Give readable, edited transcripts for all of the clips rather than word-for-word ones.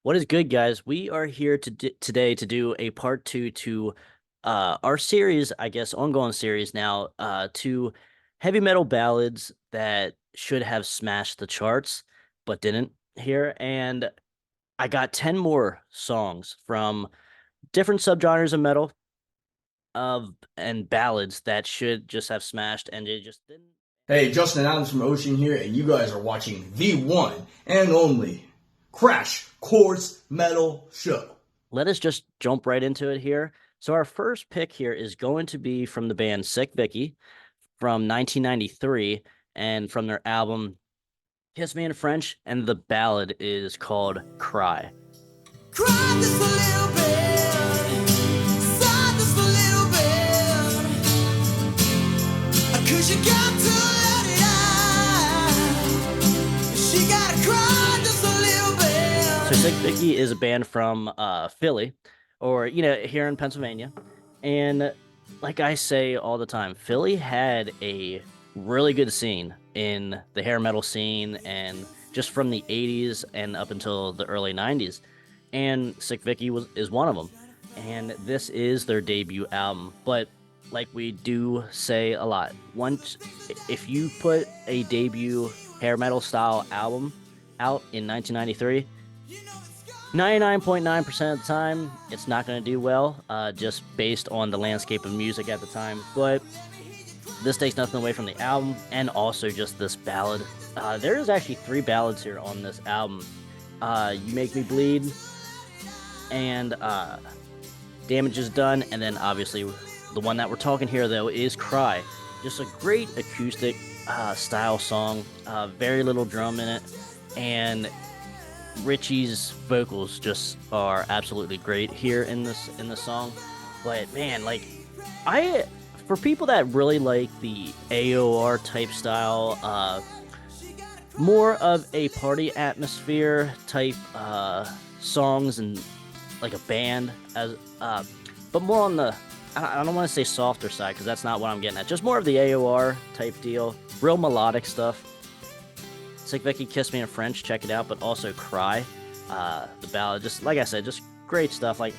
What is good, guys? We are here today to do a part two to our series, I guess, ongoing series now, to heavy metal ballads that should have smashed the charts but didn't here. And I got 10 more songs from different subgenres of metal and ballads that should just have smashed and it just didn't. Hey, Justin Adams from Ocean here, and you guys are watching the one and only Krash Kourse Metal Show. Let us just jump right into it here. So our first pick here is going to be from the band Sick Vicky from 1993 and from their album Kiss Me in French, and the ballad is called Cry. Cry just a little bit, sigh just a little bit, 'cause you got to let it out. She gotta cry just a little bit. So Sick Vicky is a band from Philly, or here in Pennsylvania, and like I say all the time, Philly had a really good scene in the hair metal scene, and just from the 80s and up until the early 90s. And Sick Vicky is one of them. And this is their debut album. But like we do say a lot, once if you put a debut hair metal style album out in 1993, 99.9% of the time, it's not going to do well, just based on the landscape of music at the time. But this takes nothing away from the album, and also just this ballad. There is actually 3 ballads here on this album. You Make Me Bleed, and Damage Is Done, and then obviously the one that we're talking here, though, is Cry. Just a great acoustic style song, very little drum in it, and Richie's vocals just are absolutely great here in this song. But man, like for people that really like the AOR type style, more of a party atmosphere type songs and like a band but more on the I don't want to say softer side because that's not what I'm getting at. Just more of the AOR type deal, real melodic stuff. Sick Vicky, Kiss Me in French, check it out. But also Cry, the ballad, just like I said, just great stuff. Like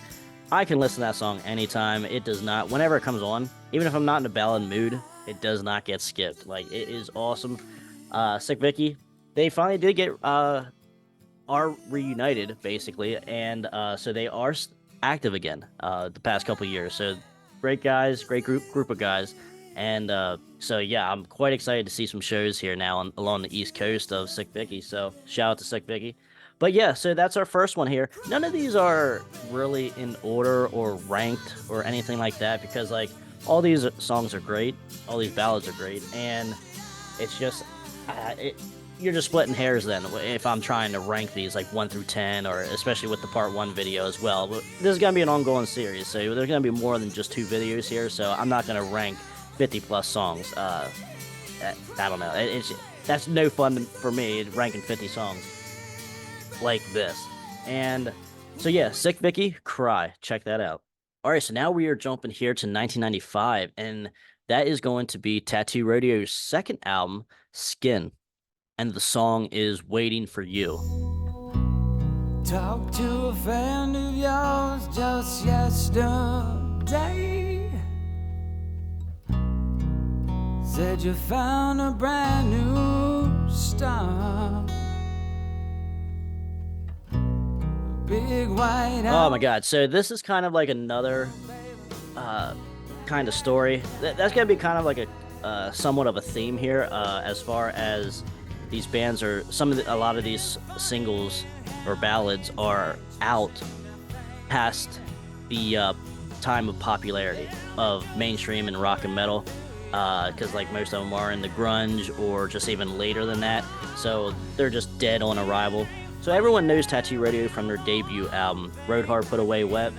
I can listen to that song anytime. It does not, whenever it comes on, even if I'm not in a ballad mood, it does not get skipped. Like it is awesome. Sick Vicky, they finally did get are reunited basically, and so they are active again the past couple years. So great guys, great group of guys, and so yeah, I'm quite excited to see some shows here now along the East Coast of Sick Vicky. So shout out to Sick Vicky. But yeah, so that's our first one here. None of these are really in order or ranked or anything like that, because like all these songs are great, all these ballads are great, and it's just you're just splitting hairs then if I'm trying to rank these like 1 through 10, or especially with the part 1 video as well. But this is going to be an ongoing series, so there's going to be more than just 2 videos here, so I'm not going to rank 50 plus songs. I don't know, that's no fun for me, ranking 50 songs like this. And so yeah, Sick Vicky, Cry, check that out. All right, so now we are jumping here to 1995, and that is going to be Tattoo Rodeo's second album, Skin. And the song is Waiting for You. Talked to a friend of yours just yesterday. Said you found a brand new star. Big white Oh my god, so this is kind of like another kind of story. That's gonna be kind of like a somewhat of a theme here, as far as these bands are, a lot of these singles or ballads are out past the time of popularity of mainstream and rock and metal, because like most of them are in the grunge or just even later than that, so they're just dead on arrival. So everyone knows Tattoo Rodeo from their debut album, Rode Hard, Put Away Wet,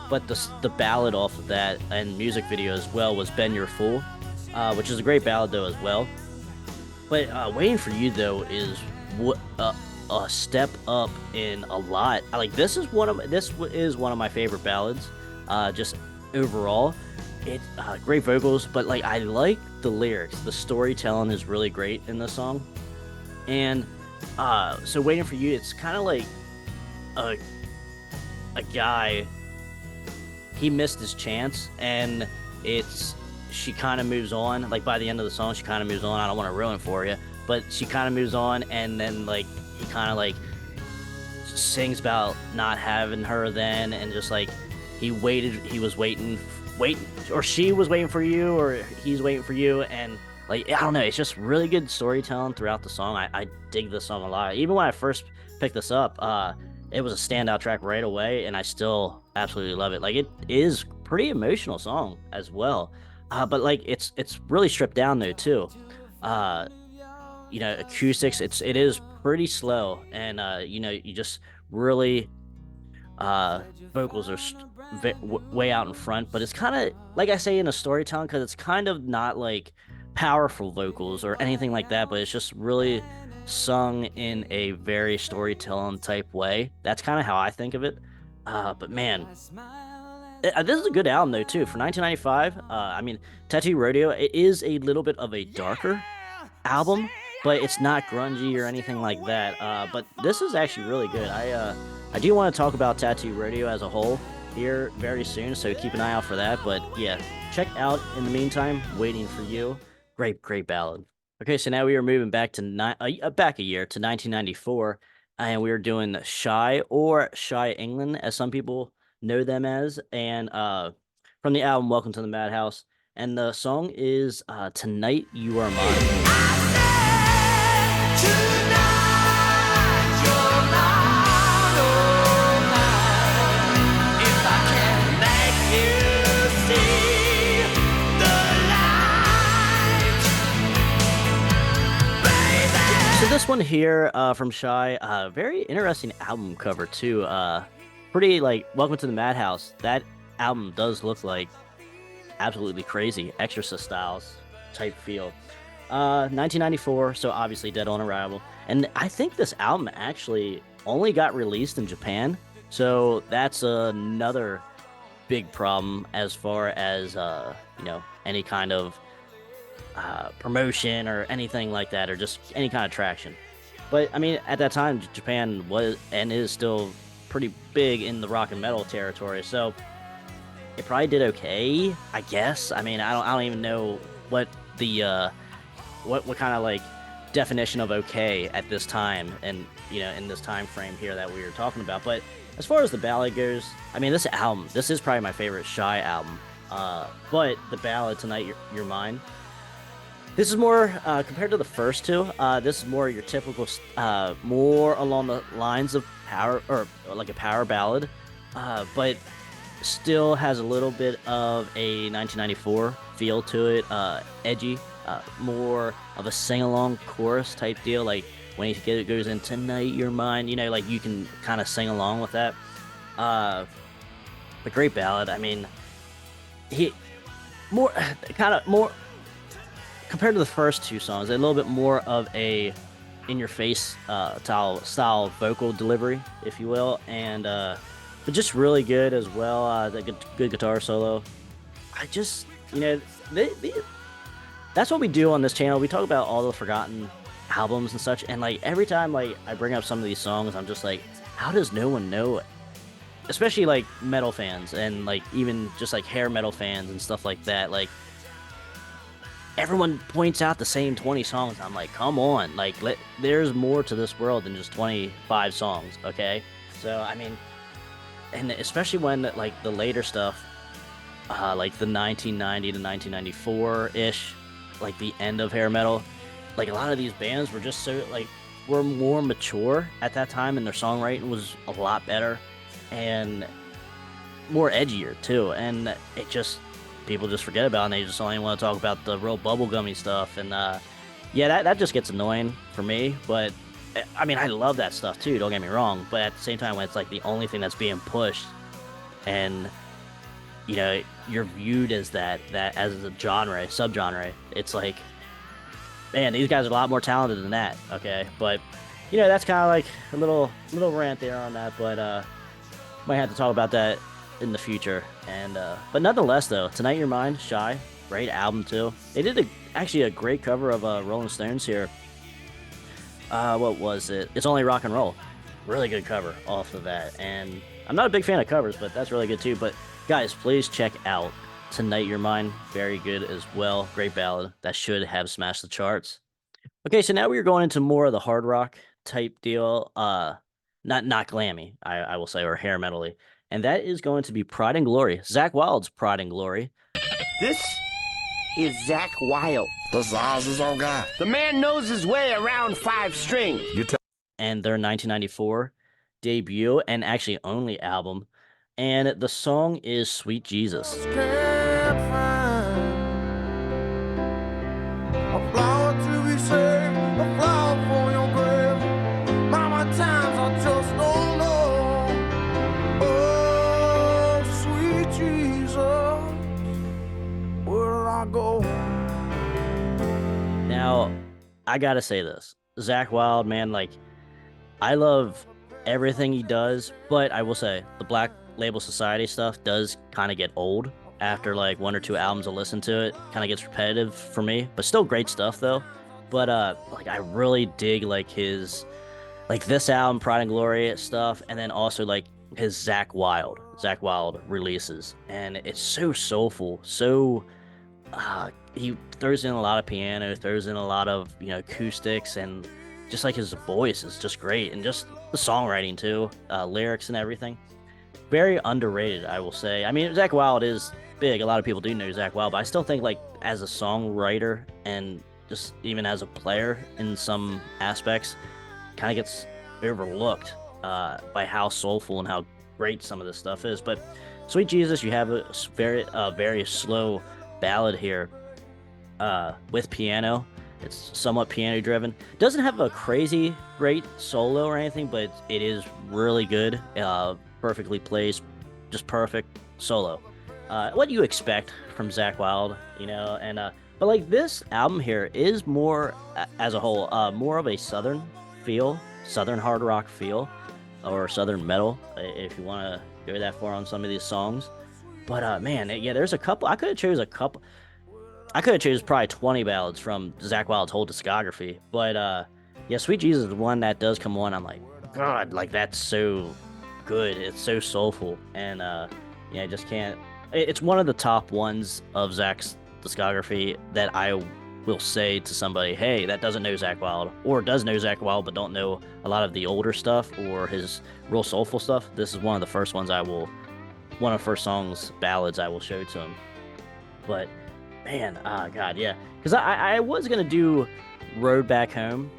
but the ballad off of that and music video as well was Bend Your Fool, which is a great ballad though as well. But Waiting for You though is a step up in a lot. This is one of my favorite ballads, just overall. It great vocals, but like I like the lyrics. The storytelling is really great in the song, and so Waiting for You, it's kind of like a guy, he missed his chance, and it's she kind of moves on. Like by the end of the song, she kind of moves on. I don't want to ruin it for you, but she kind of moves on, and then like he kind of like sings about not having her then, and just like he was waiting, or she was waiting for you, or he's waiting for you, and like I don't know, it's just really good storytelling throughout the song. I dig this song a lot. Even when I first picked this up, it was a standout track right away, and I still absolutely love it. Like it is pretty emotional song as well, but like it's really stripped down though too. Uh, Acoustics, it is pretty slow, and you just really uh vocals are way out in front, but it's kind of like I say in a storytelling, because it's kind of not like powerful vocals or anything like that, but it's just really sung in a very storytelling type way. That's kind of how I think of it. But man, this is a good album though too for 1995. I mean, Tattoo Rodeo, it is a little bit of a darker album, but it's not grungy or anything like that. But this is actually really good. I do want to talk about Tattoo Rodeo as a whole here very soon, so keep an eye out for that. But yeah, check out in the meantime, Waiting for You. Great ballad. Okay, so now we are moving back to back a year to 1994, and we are doing Shy, or Shy England, as some people know them as, and from the album Welcome to the Madhouse, and the song is Tonight You Are Mine. So this one here from Shy, very interesting album cover too. Pretty like Welcome to the Madhouse. That album does look like absolutely crazy, Exorcist styles type feel. 1994, so obviously Dead on Arrival, and I think this album actually only got released in Japan, so that's another big problem as far as any kind of promotion or anything like that, or just any kind of traction. But I mean, at that time, Japan was and is still pretty big in the rock and metal territory, so it probably did okay, I guess. I mean, I don't even know what the what kind of like definition of okay at this time, and in this time frame here that we were talking about. But as far as the ballad goes, I mean, this is probably my favorite Shy album. But the ballad Tonight You're Mine, this is more compared to the first two. This is more your typical, more along the lines of power, or like a power ballad, but still has a little bit of a 1994 feel to it. Edgy, more of a sing-along chorus type deal. Like when it goes in Tonight You're Mine, like you can kind of sing along with that. The great ballad. I mean, he more kind of more. Compared to the first two songs, a little bit more of a in-your-face style vocal delivery, if you will, and but just really good as well. The good guitar solo. I just, that's what we do on this channel. We talk about all the forgotten albums and such, and like every time like I bring up some of these songs, I'm just like, how does no one know it? Especially like metal fans, and like even just like hair metal fans and stuff like that. Like, everyone points out the same 20 songs. I'm like, come on, like there's more to this world than just 25 songs, okay? So I mean, and especially when like the later stuff, like the 1990 to 1994 ish, like the end of hair metal, like a lot of these bands were just so like were more mature at that time, and their songwriting was a lot better and more edgier too, and it just people just forget about it, and they just only want to talk about the real bubblegummy stuff, and yeah, that just gets annoying for me. But I mean, I love that stuff too, don't get me wrong, but at the same time, when it's like the only thing that's being pushed, and you're viewed as that as a subgenre, it's like, man, these guys are a lot more talented than that, okay? But that's kind of like a little rant there on that, but might have to talk about that in the future. And but nonetheless, though, Tonight You're Mine, Shy, great album too. They did actually a great cover of Rolling Stones here. What was it? It's Only Rock and Roll. really good cover off of that. And I'm not a big fan of covers, but that's really good too. But guys, please check out Tonight You're Mine. Very good as well. Great ballad that should have smashed the charts. Okay, so now we're going into more of the hard rock type deal. Not glammy, I will say, or hair metally. And that is going to be Pride and Glory. Zakk Wylde's Pride and Glory. This is Zakk Wylde. This is old guy. The man knows his way around 5 strings. And their 1994 debut and actually only album. And the song is Sweet Jesus. Can't find a flower to be saved, a flower for your grave. Mama times I just don't know. Oh, sweet Jesus, where'll I go? Now, I gotta say this. Zakk Wylde, man, like, I love everything he does, but I will say the Black Label Society stuff does kind of get old after like 1 or 2 albums I listen to it. Kind of gets repetitive for me, but still great stuff though. But like I really dig like his like this album, Pride and Glory stuff, and then also like his Zakk Wylde releases, and it's so soulful, so he throws in a lot of piano, throws in a lot of acoustics, and just like his voice is just great, and just the songwriting too, lyrics and everything. Very underrated, I will say. I mean, Zakk Wylde is big. A lot of people do know Zakk Wylde, but I still think like as a songwriter and just even as a player in some aspects, kind of gets overlooked by how soulful and how great some of this stuff is. But Sweet Jesus, you have a very slow ballad here with piano. It's somewhat piano driven. Doesn't have a crazy great solo or anything, but it is really good. Perfectly placed, just perfect solo. What you expect from Zakk Wylde, but like this album here is more, as a whole, more of a southern feel, southern hard rock feel, or southern metal, if you want to go that far on some of these songs. But man, yeah, there's a couple. I could have chose probably 20 ballads from Zakk Wylde's whole discography. But yeah, Sweet Jesus is one that does come on. I'm like, God, like that's so good. It's so soulful, and yeah, I just can't. It's one of the top ones of Zakk's discography that I will say to somebody, hey, that doesn't know Zakk Wylde, or does know Zakk Wylde but don't know a lot of the older stuff or his real soulful stuff. This is one of the first ones one of the first songs, ballads I will show to him. But man, God, yeah, because I was gonna do Road Back Home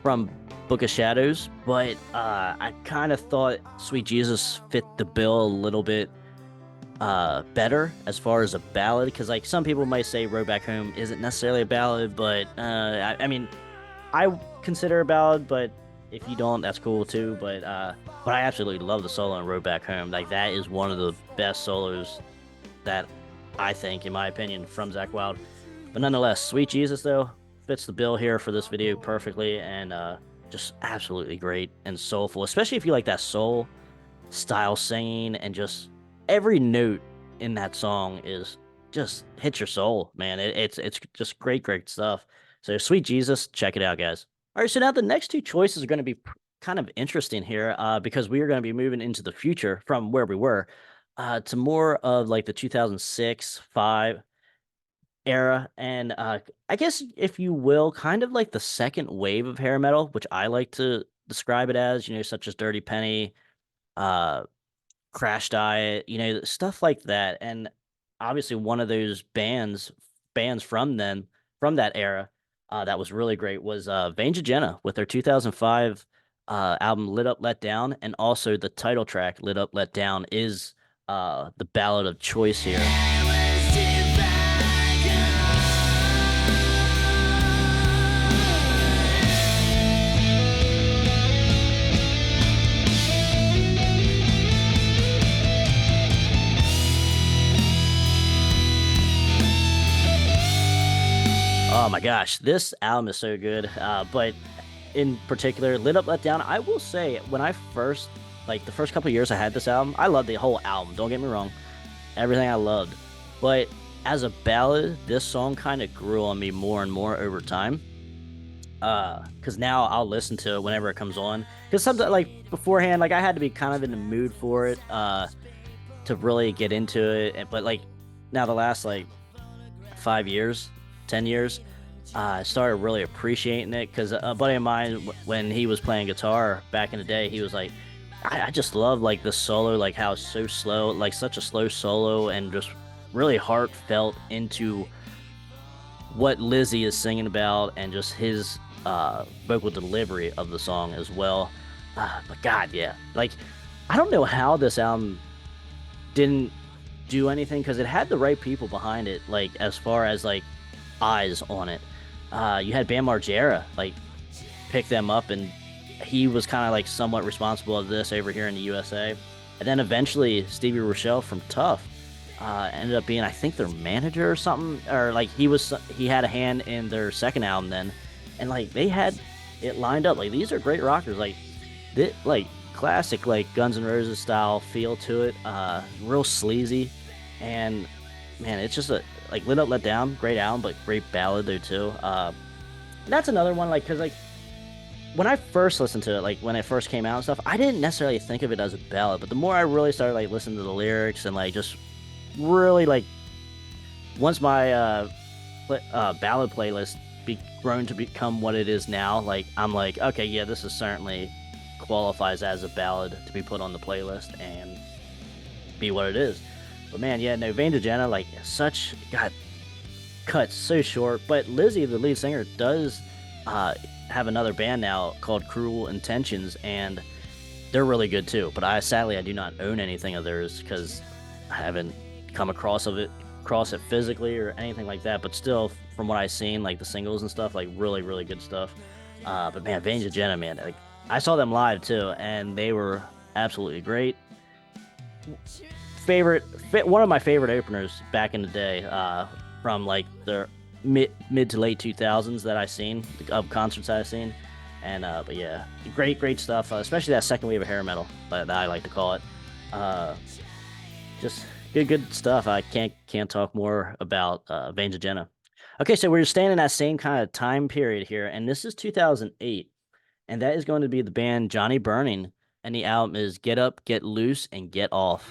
from Book of Shadows, but I kind of thought Sweet Jesus fit the bill a little bit better as far as a ballad, because like some people might say Road Back Home isn't necessarily a ballad, but I mean, I consider a ballad, but if you don't, that's cool too. But I absolutely love the solo in Road Back Home. Like that is one of the best solos that I think, in my opinion, from Zakk Wylde. But nonetheless, Sweet Jesus though fits the bill here for this video perfectly, and just absolutely great and soulful, especially if you like that soul style singing, and just every note in that song is just hits your soul, man. It's just great stuff. So Sweet Jesus, check it out, guys. All right, so now the next 2 choices are going to be kind of interesting here, because we are going to be moving into the future from where we were to more of like the 2006-5 era, and I guess, if you will, kind of like the second wave of hair metal, which I like to describe it as, such as Dirty Penny, Crash Diet, stuff like that. And obviously one of those bands from that era that was really great was Veins of Jenna with their 2005 album Lit Up Let Down, and also the title track Lit Up Let Down is the ballad of choice here. Oh my gosh, this album is so good. But in particular, Lit Up Let Down, I will say, when I first, like the first couple of years I had this album, I loved the whole album, don't get me wrong. Everything I loved. But as a ballad, this song kind of grew on me more and more over time. Because now I'll listen to it whenever it comes on. Because sometimes, like, beforehand, like I had to be kind of in the mood for it to really get into it. But like now the last like 5 years, 10 years, I started really appreciating it because a buddy of mine, when he was playing guitar back in the day, he was like, I just love like the solo, like how it's so slow, like such a slow solo, and just really heartfelt into what Lizzie is singing about, and just his vocal delivery of the song as well. But God, yeah, like I don't know how this album didn't do anything because it had the right people behind it, like as far as like eyes on it. You had Bam Margera like pick them up, and he was kind of like somewhat responsible of this over here in the USA. And then eventually Stevie Rochelle from Tough ended up being, I think, their manager or something, or like he had a hand in their second album then, and like they had it lined up. Like these are great rockers, like like classic like Guns N' Roses style feel to it, real sleazy, and man, it's just a like Lit Up Let Down, great album, but great ballad though too. That's another one, like, because like when I first listened to it, like when it first came out and stuff, I didn't necessarily think of it as a ballad, but the more I really started like listening to the lyrics and like just really like once my ballad playlist grown to become what it is now, like I'm like, okay, yeah, this is certainly qualifies as a ballad to be put on the playlist and be what it is. But man, yeah, no, Vain to Jenna, like such got cut so short. But Lizzie, the lead singer, does have another band now called Cruel Intentions, and they're really good too. But sadly I do not own anything of theirs because I haven't come across it physically or anything like that. But still, from what I've seen, like the singles and stuff, like really, really good stuff. But man, Vain to Jenna, man, like I saw them live too, and they were absolutely great. One of my favorite openers back in the day, from like the mid to late 2000s that I seen, of concerts I've seen. And but yeah, great stuff, especially that second wave of hair metal that I like to call it. Just good stuff. I can't talk more about Vain to Jenna. Okay, so we're staying in that same kind of time period here, and this is 2008, and that is going to be the band Johnny Burning, and the album is Get Up, Get Loose, and Get Off.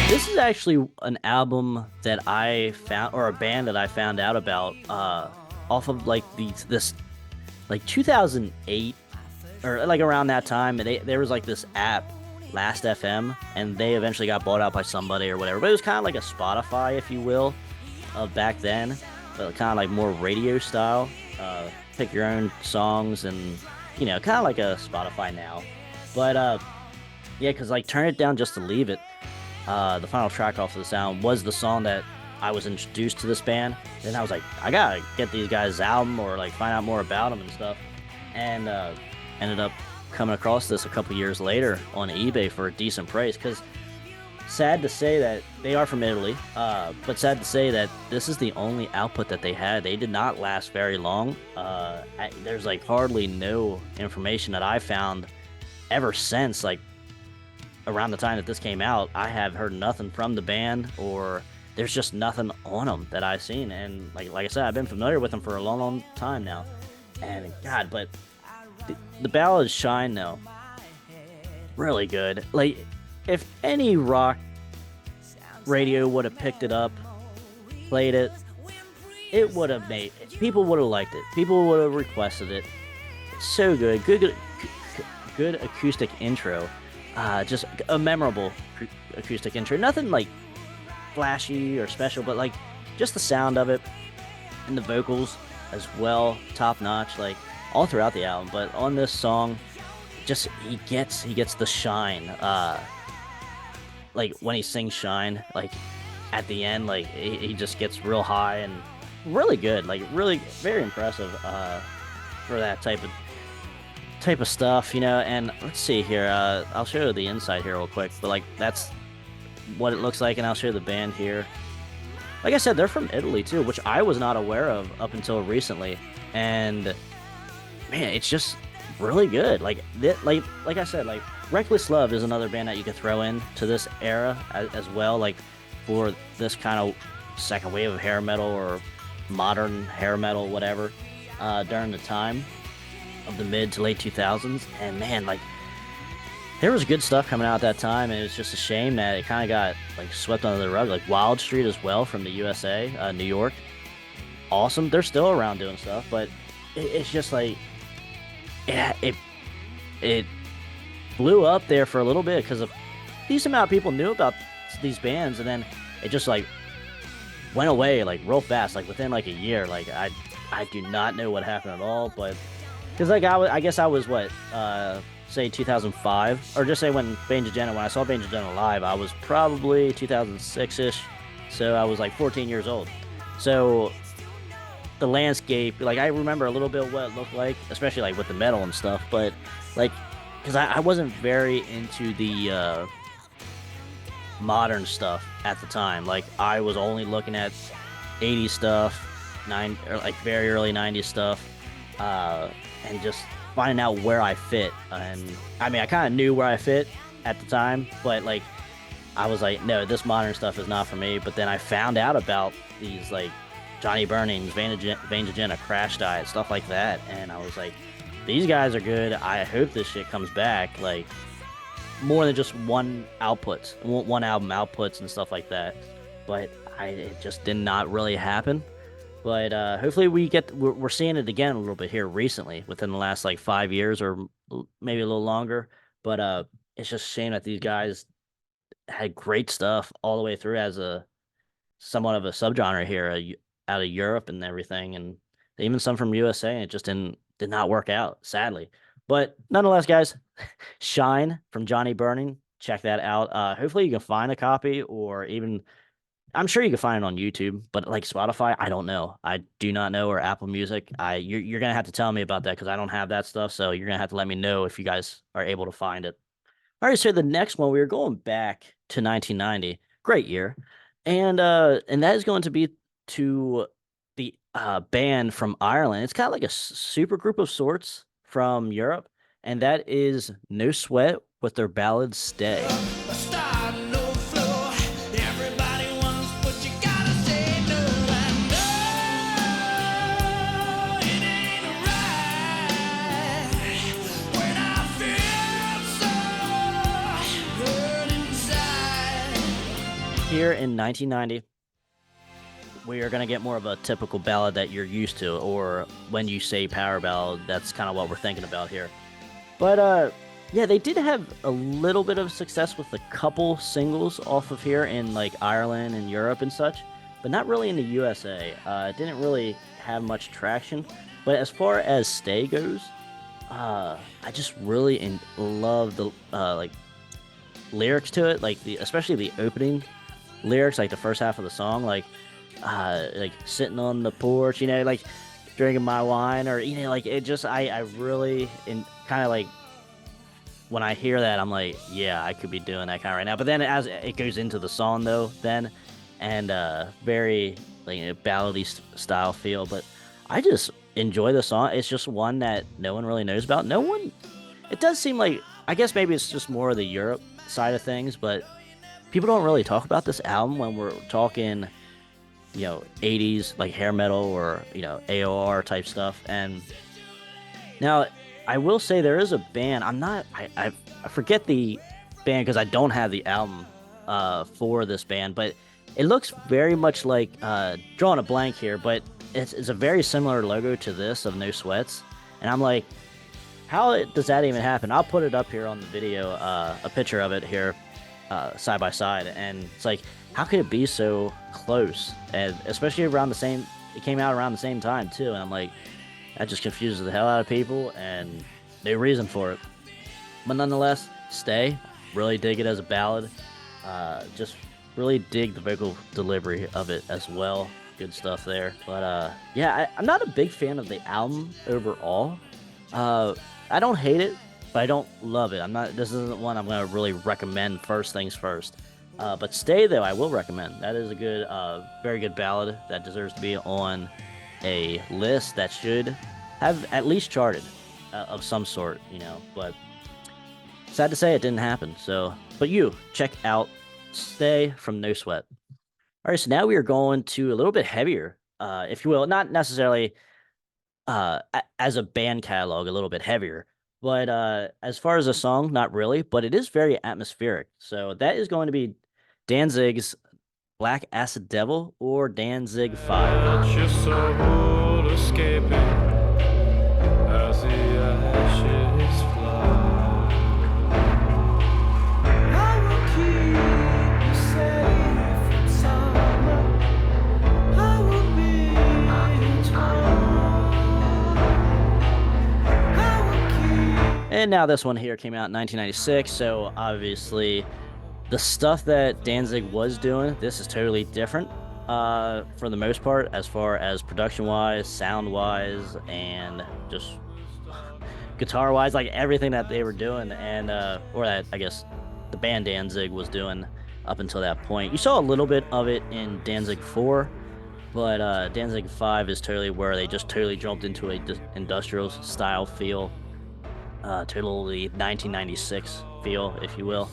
This is actually an album that I found, or a band that I found out about off of like this like 2008 or like around that time. There was like this app, Last FM, and they eventually got bought out by somebody or whatever. But it was kind of like a Spotify, if you will, of back then, but kind of like more radio style. Pick your own songs, and you know, kind of like a Spotify now. But yeah, because like Turn It Down Just to Leave It. The final track off of the sound was the song that I was introduced to this band. Then I was like, I gotta get these guys' album or like find out more about them and stuff. And ended up coming across this a couple years later on eBay for a decent price. Because sad to say that they are from Italy, but sad to say that this is the only output that they had. They did not last very long. There's like hardly no information that I found ever since like around the time that this came out. I have heard nothing from the band, or there's just nothing on them that I've seen. And like I said, I've been familiar with them for a long time now. And God, but the ballads shine though. Really good. Like if any rock radio would have picked it up, played it, it would have made it. People would have liked it. People would have requested it. It's so good. Good acoustic intro. Just a memorable acoustic intro. Nothing like flashy or special, but like just the sound of it and the vocals as well, top notch, like all throughout the album. But on this song, just he gets the shine. Like when he sings "Shine," like at the end, like he just gets real high and really good. Like really very impressive for that type of stuff, you know. And let's see here, I'll show you the inside here real quick, but like that's what it looks like, and I'll show you the band here. Like I said, they're from Italy too, which I was not aware of up until recently. And man, it's just really good. Like I said, like Reckless Love is another band that you could throw in to this era as well, like for this kind of second wave of hair metal or modern hair metal, whatever, during the time of the mid to late 2000s. And man, like there was good stuff coming out at that time, and it's just a shame that it kind of got like swept under the rug. Like Wild Street as well from the USA, New York, awesome. They're still around doing stuff, but it's just like it blew up there for a little bit because a decent amount of people knew about these bands, and then it just like went away like real fast, like within like a year. Like I do not know what happened at all, but because like I guess I was what say 2005, or just say when Jenna, when I saw Jenna live, I was probably 2006ish, so I was like 14 years old. So the landscape, like I remember a little bit what it looked like, especially like with the metal and stuff, but like because I wasn't very into the modern stuff at the time. Like I was only looking at 80s stuff, or like very early 90s stuff, and just finding out where I fit. And I mean, I kind of knew where I fit at the time, but like I was like, no, this modern stuff is not for me. But then I found out about these like Johnny Burnings, Jenna, Krash Diet, stuff like that, and I was like, these guys are good. I hope this shit comes back, like more than just one album outputs and stuff like that. But it just did not really happen. But hopefully we're seeing it again a little bit here recently, within the last like 5 years or maybe a little longer. But it's just a shame that these guys had great stuff all the way through as a somewhat of a subgenre here out of Europe and everything, and even some from USA, and it just did not work out, sadly. But nonetheless, guys, Shine from Johnny Burning, check that out. Hopefully you can find a copy, or even I'm sure you can find it on YouTube, but like Spotify, I don't know. I do not know, or Apple Music. You're gonna have to tell me about that because I don't have that stuff. So you're gonna have to let me know if you guys are able to find it. All right, so the next one, we are going back to 1990, great year, and that is going to be to the band from Ireland. It's kind of like a super group of sorts from Europe, and that is No Sweat with their ballad Stay. Here in 1990, we are going to get more of a typical ballad that you're used to, or when you say power ballad, that's kind of what we're thinking about here. But yeah, they did have a little bit of success with a couple singles off of here in like Ireland and Europe and such, but not really in the USA. It didn't really have much traction. But as far as Stay goes, I just really love the like lyrics to it, like especially the opening lyrics, like the first half of the song, like sitting on the porch, like drinking my wine, or like it just I really kind of like when I hear that, I'm like, yeah, I could be doing that kind of right now. But then as it goes into the song though, and very like ballady style feel, but I just enjoy the song. It's just one that no one really knows about. It does seem like, I guess maybe it's just more of the Europe side of things, but people don't really talk about this album when we're talking, 80s, like hair metal or, AOR type stuff. And now I will say there is a band, I forget the band because I don't have the album for this band, but it looks very much like, drawing a blank here, but it's a very similar logo to this of No Sweats. And I'm like, how does that even happen? I'll put it up here on the video, a picture of it here. Side by side, and it's like, how could it be so close? And especially it came out around the same time too, and I'm like, that just confuses the hell out of people, and no reason for it. But nonetheless, Stay, really dig it as a ballad. Just really dig the vocal delivery of it as well. Good stuff there. But yeah, I'm not a big fan of the album overall. I don't hate it, but I don't love it. This isn't one I'm going to really recommend first things first. But Stay, though, I will recommend. That is a good, very good ballad that deserves to be on a list that should have at least charted. of some sort, But sad to say, it didn't happen. So, but you check out "Stay" from No Sweat. All right, so now we are going to a little bit heavier, if you will, not necessarily as a band catalog, a little bit heavier. But as far as a song, not really, but it is very atmospheric. So that is going to be Danzig's Black Acid Devil or Danzig 5. Let your soul escaping as the ashes fly. I will keep you safe from summer. I will be And now this one here came out in 1996, so obviously the stuff that Danzig was doing, this is totally different for the most part, as far as production-wise, sound-wise, and just guitar-wise, like everything that they were doing, and or that I guess the band Danzig was doing up until that point. You saw a little bit of it in Danzig 4, but Danzig 5 is totally where they just totally jumped into a industrial style feel, totally 1996 feel, if you will.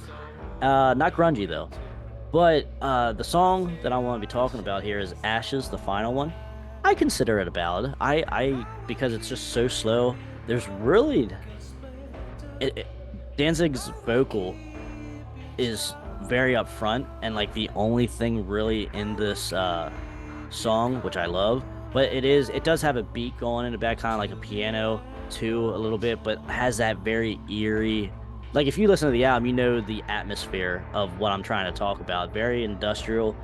Not grungy though. But the song that I want to be talking about here is Ashes, the final one. I consider it a ballad. I because it's just so slow. There's really Danzig's vocal is very upfront, and like the only thing really in this song, which I love. But it does have a beat going in the back, kind of like a piano too, a little bit, but has that very eerie. Like if you listen to the album, you know the atmosphere of what I'm trying to talk about. Very industrial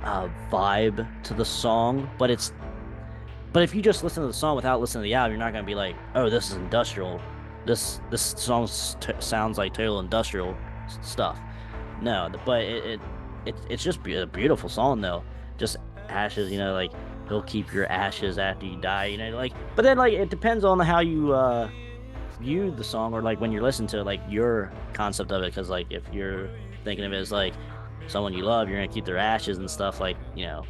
vibe to the song, but if you just listen to the song without listening to the album, you're not gonna be like, oh, this is industrial. This song sounds like total industrial stuff. No, but it's just a beautiful song though. Just ashes, like he'll keep your ashes after you die, like. But then like it depends on how you view the song, or like when you're listening to like your concept of it, because like if you're thinking of it as like someone you love, you're gonna keep their ashes and stuff, like,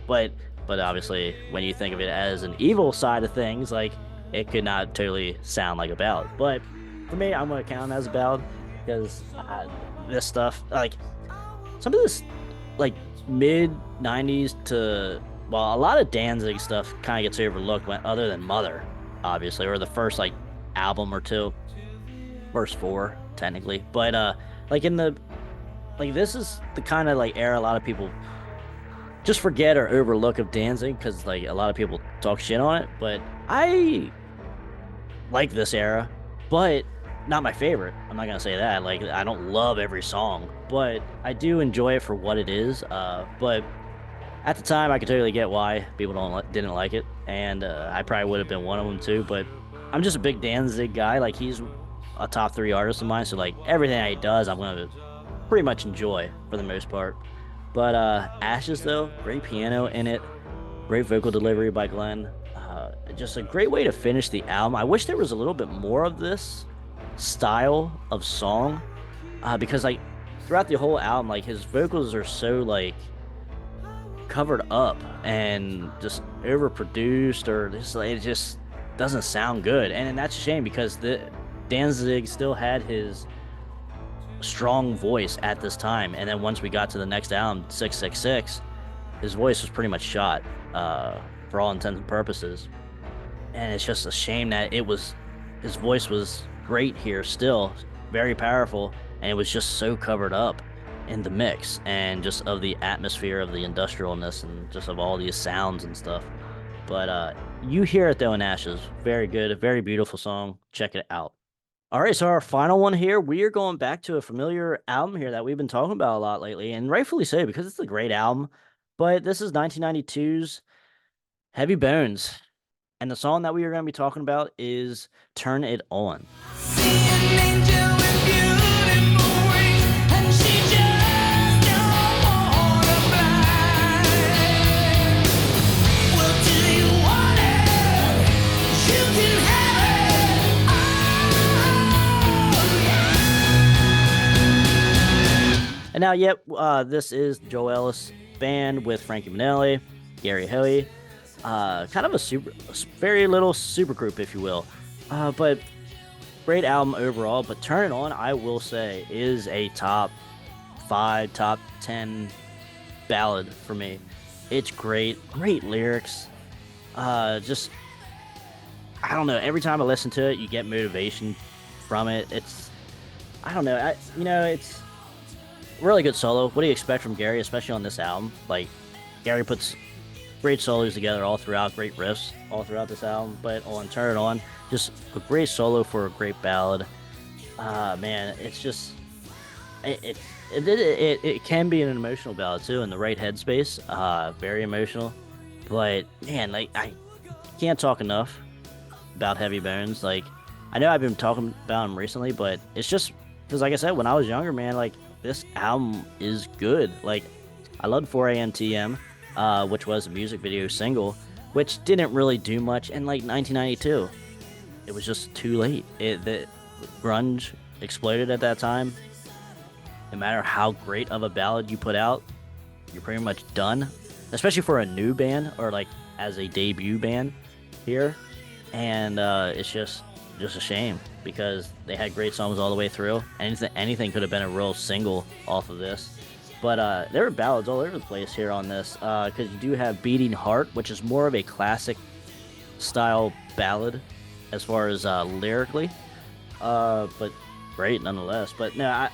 but obviously when you think of it as an evil side of things, like it could not totally sound like a ballad. But for me, I'm gonna count it as a ballad because this stuff, like some of this like mid 90s to, well, a lot of Danzig stuff kind of gets overlooked when, other than Mother, obviously, or the first like album or two, first 4 technically. But like in the, like this is the kind of like era a lot of people just forget or overlook of Danzig, because like a lot of people talk shit on it. But I like this era, but not my favorite. I'm not gonna say that. Like I don't love every song, but I do enjoy it for what it is. But at the time, I could totally get why people didn't like it, and I probably would have been one of them too. But I'm just a big Danzig guy. Like he's a top 3 artist of mine, so like everything that he does, I'm gonna pretty much enjoy for the most part. But Ashes though, great piano in it, great vocal delivery by Glenn. Just a great way to finish the album. I wish there was a little bit more of this style of song, because like throughout the whole album, like his vocals are so like covered up and just overproduced, or just like, it just doesn't sound good. And that's a shame, because the Danzig still had his strong voice at this time, and then once we got to the next album, 666, his voice was pretty much shot for all intents and purposes. And it's just a shame that his voice was great here, still very powerful, and it was just so covered up in the mix and just of the atmosphere of the industrialness and just of all these sounds and stuff. But you hear it though in Ashes. Very good, a very beautiful song. Check it out. All right, so our final one here, we are going back to a familiar album here that we've been talking about a lot lately, and rightfully so, because it's a great album. But this is 1992's Heavy Bones, and the song that we are going to be talking about is Turn It On. see an angel with beautiful wings, and she just don't wanna fly. Well, do you want it? You can have it. Oh, yeah. And now, this is Joe Ellis Band with Frankie Manelli, Gary Hoey, kind of a very little super group, if you will. But great album overall, but Turn It On, I will say, is a top 5, top 10 ballad for me. It's great lyrics. Just I don't know. Every time I listen to it, you get motivation from it. I don't know. It's really good solo. What do you expect from Gary, especially on this album? Like, Gary puts great solos together all throughout, great riffs all throughout this album. But on Turn It On, just a great solo for a great ballad. Man, it's just it can be an emotional ballad too in the right headspace. Very emotional. But man, like I can't talk enough about Heavy Bones. Like, I know I've been talking about him recently, but it's just because, like I said, when I was younger, man, like this album is good. Like, I loved 4 TM, which was a music video single, which didn't really do much in like 1992. It was just too late. The grunge exploded at that time. No matter how great of a ballad you put out, you're pretty much done. Especially for a new band or like as a debut band here. And it's just a shame because they had great songs all the way through. Anything could have been a real single off of this. But there are ballads all over the place here on this because you do have Beating Heart, which is more of a classic style ballad as far as lyrically. But great nonetheless. But no,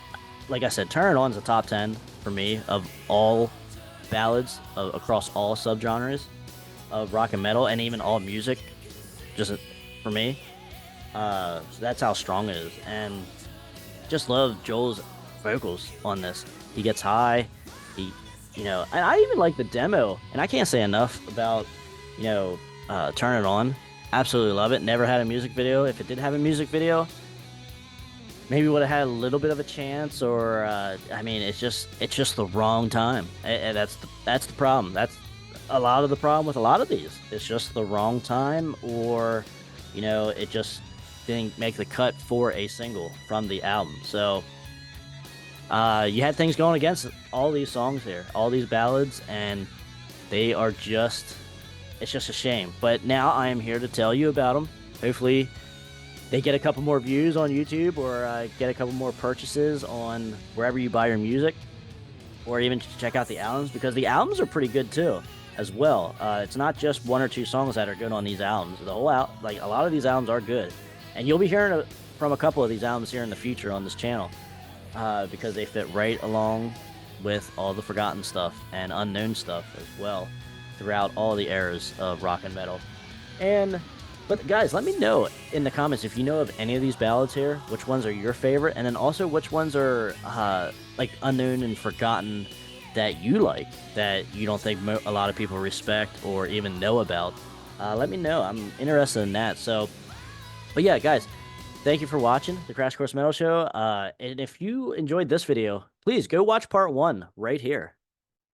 like I said, Turn It On is a top 10 for me of all ballads across all subgenres of rock and metal and even all music. Just for me, so that's how strong it is, and just love Joel's vocals on this. He gets high, and I even like the demo, and I can't say enough about, Turn It On. Absolutely love it. Never had a music video. If it did have a music video, maybe would have had a little bit of a chance, or it's just the wrong time. And that's the problem. That's a lot of the problem with a lot of these. It's just the wrong time, or it just didn't make the cut for a single from the album. So you had things going against all these songs here, all these ballads, and they are it's just a shame. But now I am here to tell you about them. Hopefully they get a couple more views on YouTube, or get a couple more purchases on wherever you buy your music, or even check out the albums, because the albums are pretty good too as well. It's not just 1 or 2 songs that are good on these albums. The whole a lot of these albums are good, and you'll be hearing from a couple of these albums here in the future on this channel, because they fit right along with all the forgotten stuff and unknown stuff as well throughout all the eras of rock and metal. But guys, let me know in the comments if you know of any of these ballads here, which ones are your favorite, and then also which ones are unknown and forgotten that you like, that you don't think a lot of people respect or even know about. Let me know. I'm interested in that. But yeah, guys, thank you for watching the Crash Course Metal Show. And if you enjoyed this video, please go watch part 1 right here.